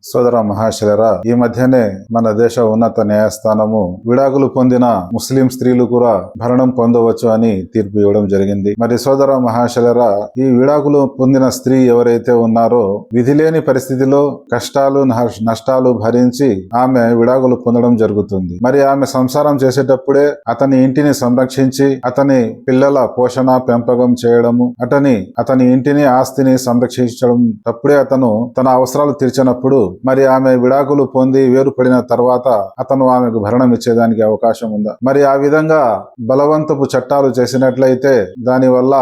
సోదర మహాశయులారా, ఈ మధ్యనే మన దేశ ఉన్నత న్యాయస్థానము విడాకులు పొందిన ముస్లిం స్త్రీలు కూడా భరణం పొందవచ్చు అని తీర్పు ఇవ్వడం జరిగింది. మరి సోదర మహాశయులారా, ఈ విడాకులు పొందిన స్త్రీ ఎవరైతే ఉన్నారో విధి లేని పరిస్థితిలో కష్టాలు నష్టాలు భరించి ఆమె విడాకులు పొందడం జరుగుతుంది. మరి ఆమె సంసారం చేసేటప్పుడే అతని ఇంటిని సంరక్షించి అతని పిల్లల పోషణ పెంపకం చేయడము, అతని ఇంటిని ఆస్తిని సంరక్షించడం తప్పుడే అతను తన అవసరాలు తీర్చినప్పుడు మరి ఆమె విడాకులు పొంది వేరుపడిన తర్వాత అతను ఆమెకు భరణం ఇచ్చేదానికి అవకాశం ఉందా? మరి ఆ విధంగా బలవంతపు చట్టాలు చేసినట్లయితే దాని వల్ల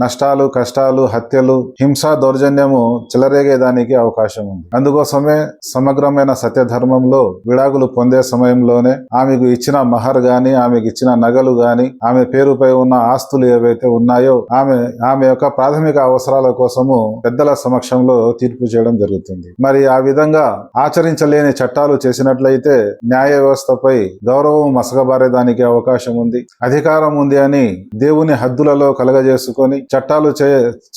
నష్టాలు కష్టాలు హత్యలు హింస దౌర్జన్యము చెలరేగేదానికి అవకాశం ఉంది. అందుకోసమే సమగ్రమైన సత్యధర్మంలో విడాకులు పొందే సమయంలోనే ఆమెకు ఇచ్చిన మహర్ గాని ఆమెకు ఇచ్చిన నగలు గాని ఆమె పేరుపై ఉన్న ఆస్తులు ఏవైతే ఉన్నాయో ఆమె యొక్క ప్రాథమిక అవసరాల కోసము పెద్దల సమక్షంలో తీర్పు చేయడం జరుగుతుంది. మరి ఆ విధంగా ఆచరించలేని చట్టాలు చేసినట్లయితే న్యాయ వ్యవస్థపై గౌరవం మసకబారేదానికి అవకాశం ఉంది. అధికారం ఉంది అని దేవుని హద్దులలో కలగజేసుకొని చట్టాలు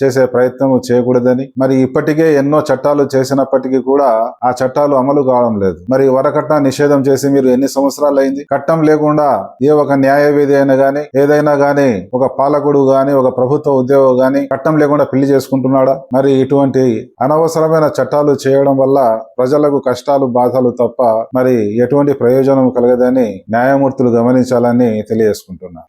చేసే ప్రయత్నం చేయకూడదని, మరి ఇప్పటికే ఎన్నో చట్టాలు చేసినప్పటికీ కూడా ఆ చట్టాలు అమలు కావడం లేదు. మరి వరకట్న నిషేధం చేసి మీరు ఎన్ని సంవత్సరాలు అయింది? చట్టం లేకుండా ఏ ఒక న్యాయవేది అయినా గానీ ఏదైనా గానీ ఒక పాలకుడు గాని ఒక ప్రభుత్వ ఉద్యోగం గాని చట్టం లేకుండా పెళ్లి చేసుకుంటున్నాడా? మరి ఇటువంటి అనవసరమైన చట్టాలు చేయడం వల్ల ప్రజలకు కష్టాలు బాధలు తప్ప మరి ఎటువంటి ప్రయోజనం కలగదని న్యాయమూర్తులు గమనించాలని తెలియజేసుకుంటున్నా.